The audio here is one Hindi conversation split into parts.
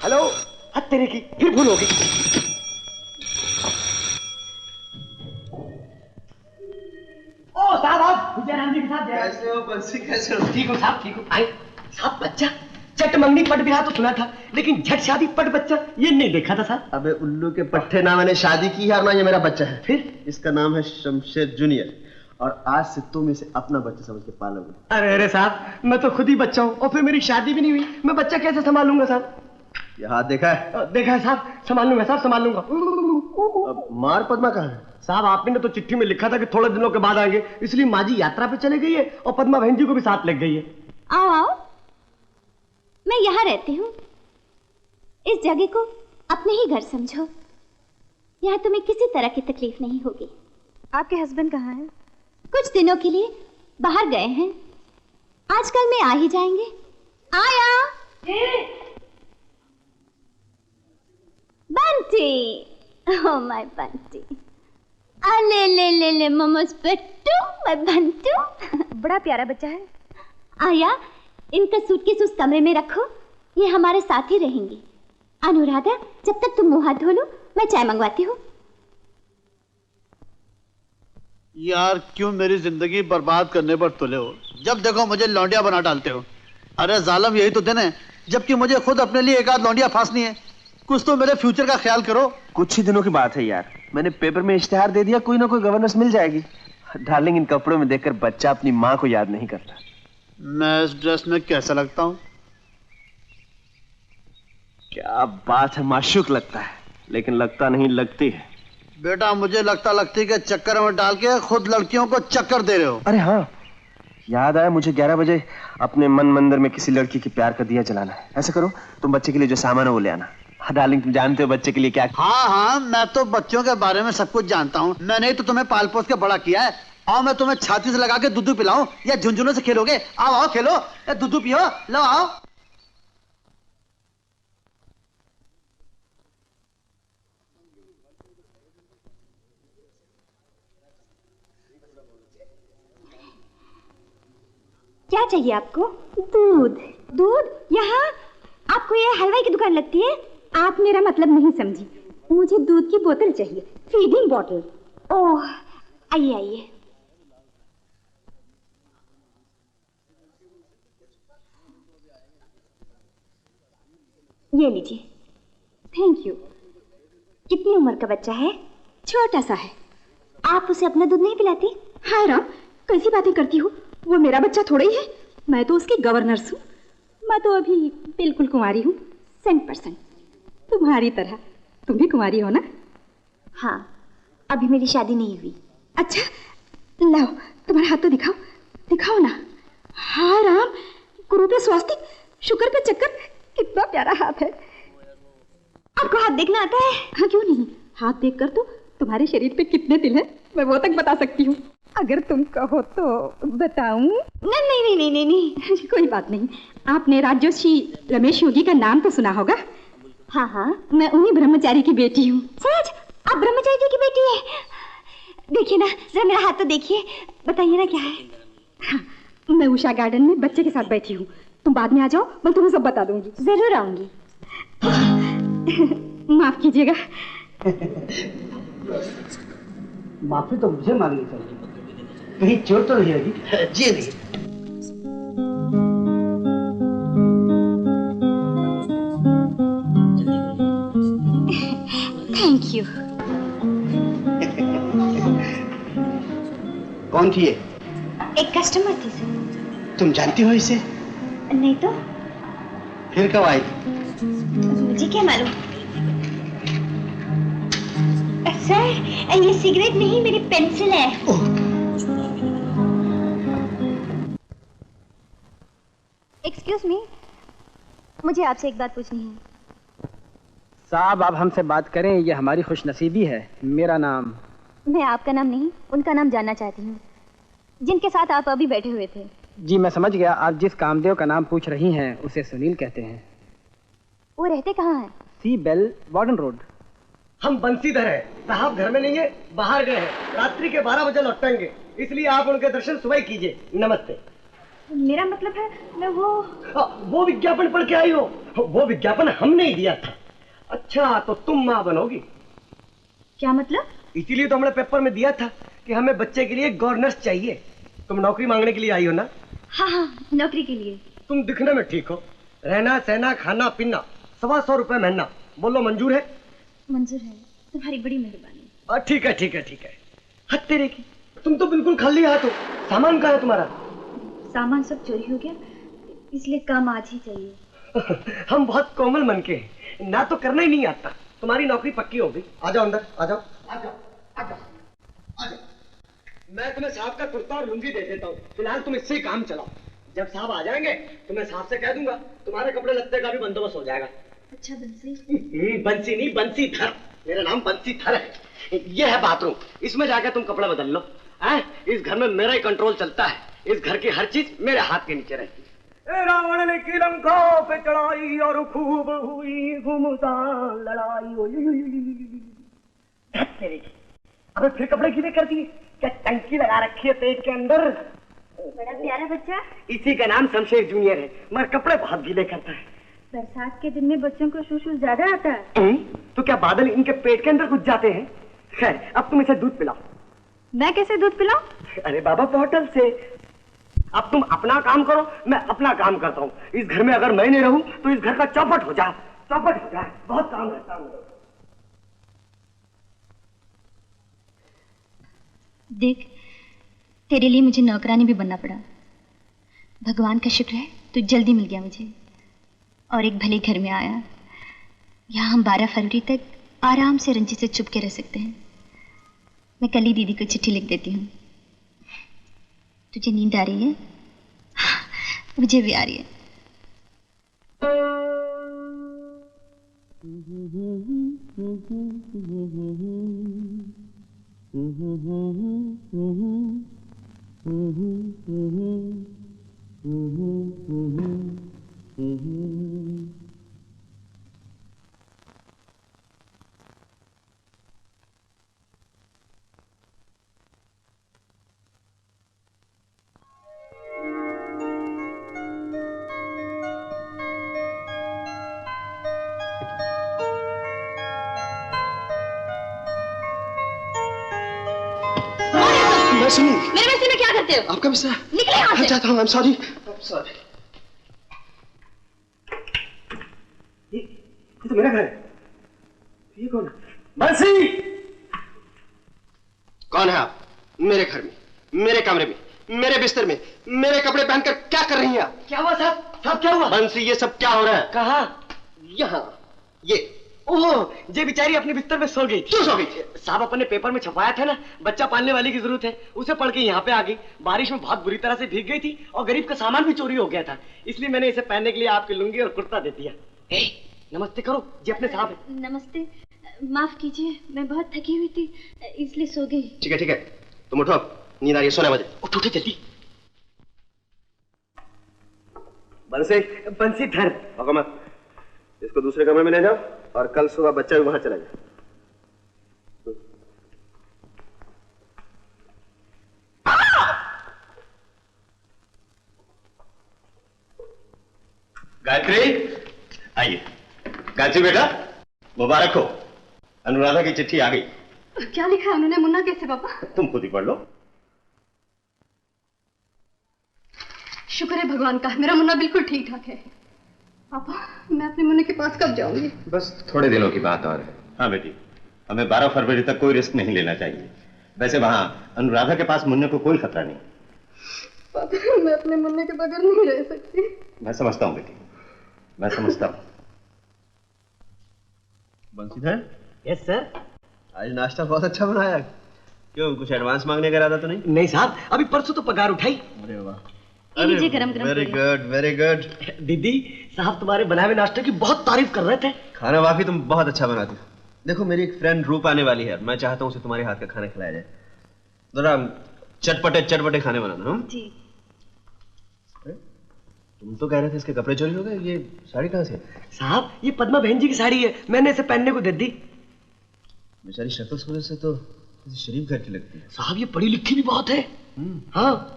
हेलो। हद तेरे की, फिर भूल होगी। ओ साहब, आप विजयराम जी के साथ कैसे हो बंसी, कैसे हो? ठीक हो साहब, ठीक हो। आए साहब, बच्चा चट मंगनी पट ब्याह तो सुना था, लेकिन झट शादी पट बच्चा ये नहीं देखा था साहब। अबे उल्लू के पट्टे, ना मैंने शादी की है और ना ये मेरा बच्चा है। फिर इसका नाम है शमशेर जूनियर और आज से तुम इसे अपना बच्चा समझ के पालोगे। अरे अरे साहब, मैं तो खुद ही बच्चा हूँ और फिर मेरी शादी भी नहीं हुई, मैं बच्चा कैसे संभालूंगा साहब? ये हाथ देखा है? देखा है साहब, संभाल लूंगा साहब, संभाल लूंगा। अब मार पद्मा कहाँ है? साहब आपने तो चिट्ठी में लिखा था कि थोड़े दिनों के बाद आएंगे, इसलिए माँ जी यात्रा पे चले गई है और पद्मा बहन जी को भी साथ लग गई है। आओ आओ, मैं यहाँ रहती हूँ। इस जगह को अपने ही घर समझो। यहाँ तुम्हें किसी तरह की तकलीफ नहीं होगी। आपके हस्बैंड कहाँ हैं? कुछ दिनों के लिए बाहर गए हैं, आजकल में आ ही जाएंगे। आया बंटी, ओह माय बंटी, ले ले ले ले मोमोज पेट्टू, माय बंटू। बड़ा प्यारा बच्चा है। आया, इनका सूटकेस उस कमरे में रखो, ये हमारे साथ ही रहेंगी। अनुराधा, जब तक तुम मुंह हाथ धो लो, मैं चाय मंगवाती हूँ। यार क्यों मेरी जिंदगी बर्बाद करने पर तुले हो? जब देखो मुझे लौंडिया बना डालते हो। अरे जालिम, यही तो दिन है जबकि मुझे खुद अपने लिए एक आध लौंडिया फांसनी है। कुछ तो मेरे फ्यूचर का ख्याल करो। कुछ ही दिनों की बात है यार, मैंने पेपर में इश्तेहार दे दिया, कोई ना कोई गवर्नेंस मिल जाएगी। डार्लिंग, इन कपड़ों में देखकर बच्चा अपनी माँ को याद नहीं करता। मैं इस ड्रेस में कैसा लगता हूँ? क्या बात है, माशूक लगता है, लेकिन लगता नहीं लगती है। बेटा मुझे लगता लगती के चक्कर में डाल के खुद लड़कियों को चक्कर दे रहे हो। अरे हाँ, याद आया मुझे, 11 बजे अपने मन मंदिर में किसी लड़की की प्यार का दिया जलाना है। ऐसा करो, तुम बच्चे के लिए जो सामान है वो ले आना। हाँ डार्लिंग, तुम जानते हो बच्चे के लिए क्या। हाँ हाँ, मैं तो बच्चों के बारे में सब कुछ जानता हूँ। मैंने ही तो तुम्हें पाल पोस के बड़ा किया है। आओ मैं तुम्हें छाती से लगा के दूध पिलाऊं या झुंझुनों से खेलोगे? आओ आओ खेलो, या दूध पियो, लो आओ। क्या चाहिए आपको? दूध। दूध? यहाँ आपको ये हलवाई की दुकान लगती है? आप मेरा मतलब नहीं समझी, मुझे दूध की बोतल चाहिए, फीडिंग बोतल। ओह, आइए आइए। ये लीजिए। Thank you. कितनी उम्र का बच्चा है? छोटा सा है। आप उसे अपना दूध नहीं पिलाती? हाय राम, कैसी बातें करती हो? वो मेरा बच्चा थोड़ा ही है, मैं तो उसकी गवर्नर्स हूँ। मैं तो अभी बिल्कुल कुंवारी हूँ, 100%। तुम्हारी तरह। तुम भी कुंवारी हो ना? हाँ, अभी मेरी शादी नहीं हुई। अच्छा, लाओ तुम्हारा हाथ तो दिखाओ, दिखाओ ना। हाय राम, गुरु पे स्वास्तिक, शुक्र पे चक्कर, कितना प्यारा हाथ है। आपको हाथ देखना आता है? हाँ क्यों नहीं, हाथ देखकर तो तुम्हारे शरीर पे कितने तिल हैं मैं वो तक बता सकती हूँ। अगर तुम कहो तो बताऊं? नहीं नहीं नहीं नहीं, कोई बात नहीं। आपने राजर्षि रमेश योगी का नाम तो सुना होगा? हाँ हाँ, मैं उन्हीं ब्रह्मचारी की बेटी हूँ। सच? आप ब्रह्मचारी जी की बेटी है? देखिए ना, जरा मेरा हाथ तो देखिए, बताइए ना क्या है। हाँ, मैं उषा गार्डन में बच्चे के साथ बैठी हूँ, तुम बाद में आ जाओ, मैं तुम्हें सब बता दूंगी। जरूर आऊंगी। माफ कीजिएगा। माफी तो मुझे मांगनी चाहिए, कहीं चोट तो नहीं लगी? जी नहीं। Thank you. कौन थी ये? एक कस्टमर थी सर। तुम जानती हो इसे? नहीं तो। फिर कब आई थी? मुझे क्या मालूम। सर, ये सिगरेट नहीं, मेरी पेंसिल है। एक्सक्यूज मी, मुझे आपसे एक बात पूछनी है। साहब आप हमसे बात करें, ये हमारी खुशनसीबी है। मेरा नाम। मैं आपका नाम नहीं, उनका नाम जानना चाहती हूँ जिनके साथ आप अभी बैठे हुए थे। जी मैं समझ गया, आप जिस कामदेव का नाम पूछ रही हैं उसे सुनील कहते हैं। वो रहते कहाँ हैं? सी बेल वार्डन रोड। हम बंसीधर हैं, साहब घर में नहीं है, बाहर गए हैं, रात्रि के 12 बजे लौटेंगे, इसलिए आप उनके दर्शन सुबह कीजिए। नमस्ते। मेरा मतलब है मैं वो विज्ञापन पढ़ के आई हो? वो विज्ञापन हमने ही दिया था। अच्छा, तो तुम माँ बनोगी? क्या मतलब? इसीलिए तो हमने पेपर में दिया था कि हमें बच्चे के लिए गवर्नर्स चाहिए। तुम नौकरी मांगने के लिए आई हो ना? हाँ, नौकरी के लिए। तुम दिखने में ठीक हो, रहना सहना खाना पीना 125 रुपए महीना। बोलो मंजूर है? मंजूर है, तुम्हारी बड़ी मेहरबानी। ठीक है ठीक है ठीक है। हद तेरे की, तुम तो बिल्कुल खाली हाथ हो। सामान कहाँ है तुम्हारा? सामान सब चोरी हो गया, इसलिए काम आज ही चाहिए। हम बहुत कोमल मन के हैं, ना तो करना ही नहीं आता। तुम्हारी नौकरी पक्की हो गई। आ जाओ अंदर, आ जाओ आ जाओ आ जाओ आ जाओ। मैं तुम्हें साहब का कुर्ता और लुंगी दे देता हूँ। फिलहाल तुम इससे ही काम चलाओ। जब साहब आ जाएंगे तो मैं साहब से कह दूंगा, तुम्हारे कपड़े लत्ते का भी बंदोबस्त हो जाएगा। अच्छा बंसी? बंसी नहीं, बंसीधर। मेरा नाम बंसीधर है। ये है बाथरूम, इसमें जाकर तुम कपड़ा बदल लो। इस घर में मेरा ही कंट्रोल चलता है। इस घर की हर चीज मेरे हाथ के नीचे रहती है। रावण ने की लंका पे चढ़ाई और खूब हुई घुमसान लड़ाई। अबे फिर कपड़े गीले कर दिए? क्या टंकी लगा रखी है पेट के अंदर? बड़ा प्यारा बच्चा। इसी का नाम शमशेर जूनियर है, मगर कपड़े बहुत गीले करता है। बरसात के दिन में बच्चों को शूशू ज्यादा आता है। तो क्या बादल इनके पेट के अंदर घुस जाते हैं? खैर, अब तुम इसे दूध पिलाओ। मैं कैसे दूध पिलाऊं? अरे बाबा, बॉटल से। अब तुम अपना काम करो, मैं अपना काम करता हूँ। इस घर में अगर मैं नहीं रहूं तो इस घर का चौपट हो जाए, चौपट हो जाए। बहुत काम करता हूँ। देख, तेरे लिए मुझे नौकरानी भी बनना पड़ा। भगवान का शुक्र है तू जल्दी मिल गया मुझे और एक भले घर में आया। यहाँ हम 12 फरवरी तक आराम से रंजीत से चुप के रह सकते हैं। मैं कल ही दीदी को चिट्ठी लिख देती हूँ। तुझे नींद आ रही है? मुझे भी आ रही है। मेरे बिस्तर में क्या करते हो? आपका बिस्तर? निकले यहाँ से। जाता हूँ। सॉरी। ये तो मेरा घर है। ये कौन है? बंसी! कौन है आप? मेरे घर में, मेरे कमरे में, मेरे बिस्तर में, मेरे कपड़े पहनकर क्या कर रही हैं आप? क्या हुआ साहब? साहब क्या हुआ? बंसी, ये सब क्या हो रहा है? कहाँ? यहाँ। ये ओह, ये बेचारी अपने बिस्तर में सो गई थी। क्यों सो गई थी? साहब अपने पेपर में छपाया था ना, बच्चा पालने वाली की जरूरत है, उसे पढ़ के यहाँ पे आ गई। बारिश में बहुत बुरी तरह से भीग गई थी और गरीब का सामान भी चोरी हो गया था, इसलिए मैंने इसे पहनने के लिए आपकी लुंगी और कुर्ता दे दिया। नमस्ते करो जी अपने साहब। नमस्ते, माफ कीजिए, मैं बहुत थकी हुई थी इसलिए सो गई। ठीक है, तुम उठो, नींद आ रही है, सोने बजे। उठो जल्दी। बंसीधर। भगो मत, इसको दूसरे कमरे में ले जाओ और कल सुबह बच्चा भी वहां चला जाए। गायत्री, आइए। गायत्री बेटा, मुबारक हो, अनुराधा की चिट्ठी आ गई। क्या लिखा है उन्होंने? मुन्ना कैसे पापा? तुम खुद ही पढ़ लो। शुक्र है भगवान का, मेरा मुन्ना बिल्कुल ठीक ठाक है। पापा, मैं अपने मुन्ने के पास कब जाऊंगी? बस थोड़े दिनों की बात और है। हाँ बेटी, हमें 12 फरवरी तक कोई रिस्क नहीं लेना चाहिए। वैसे वहां अनुराधा के पास मुन्ने को कोई खतरा नहीं। पापा, मैं अपने मुन्ने के बगैर नहीं रह सकती। मैं समझता हूँ बेटी, मैं समझता हूँ। बंसीधर। Yes sir. आज नाश्ता बहुत अच्छा बनाया। क्यों, कुछ एडवांस मांगने का इरादा तो नहीं? नहीं साहब, अभी परसों तो पगार उठाई। अरे वाह, लीजिए गरम गरम। Very good, very good. दीदी, साहब तुम्हारे बनाए हुए नाश्ते की बहुत तारीफ कर रहे थे। खाना वाकई तुम बहुत अच्छा बनाती हो। देखो, मेरी एक फ्रेंड रूप आने वाली है, मैं चाहता हूँ उसे तुम्हारे हाथ का खाना खिलाया जाए। जरा चटपटे चटपटे खाने बनाना। हम जी। तुम तो कह रहे थे इसके कपड़े चोरी हो गए, ये साड़ी कहाँ से? साहब, ये पद्मा बहन जी की साड़ी है, मैंने इसे पहनने को दे दी। बेचारी शक्ल सूरत से तो किसी शरीफ घर की लगती है। साहब, ये पढ़ी लिखी भी बहुत है। हाँ।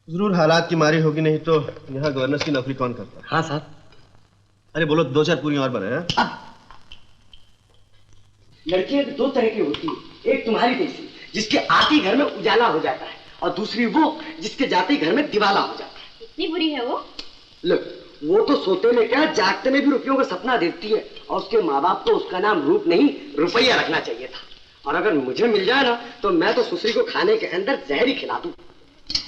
जरूर हालात की मारी होगी, नहीं तो यहाँ गवर्नर की नौकरी कौन करता है? हाँ साहब। अरे बोलो, 2-4 पूरी और बनाए। लड़कियां दो तरह की होती है, एक तुम्हारी जैसी जिसके आते ही घर में उजाला हो जाता है, और दूसरी वो जिसके जाते ही घर में दिवाला हो जाता है। इतनी बुरी है वो? लो, वो तो सोते में क्या जागते में भी रुपयों का सपना देखती है, और उसके माँ बाप को उसका नाम रूप नहीं रुपया रखना चाहिए था। और अगर मुझे मिल जाए ना तो मैं तो सुसरी को खाने के अंदर जहर ही खिला दूं।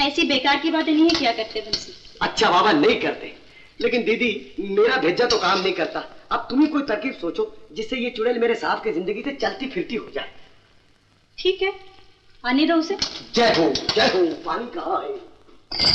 ऐसी बेकार की बातें नहीं क्या करते बंसी? अच्छा बाबा, नहीं करते, लेकिन दीदी मेरा भेजा तो काम नहीं करता। अब तुम ही कोई तरकीब सोचो जिससे ये चुड़ैल मेरे साहब की जिंदगी से चलती फिरती हो जाए। ठीक है, आने दो उसे। जय हो, पानी कहाँ है?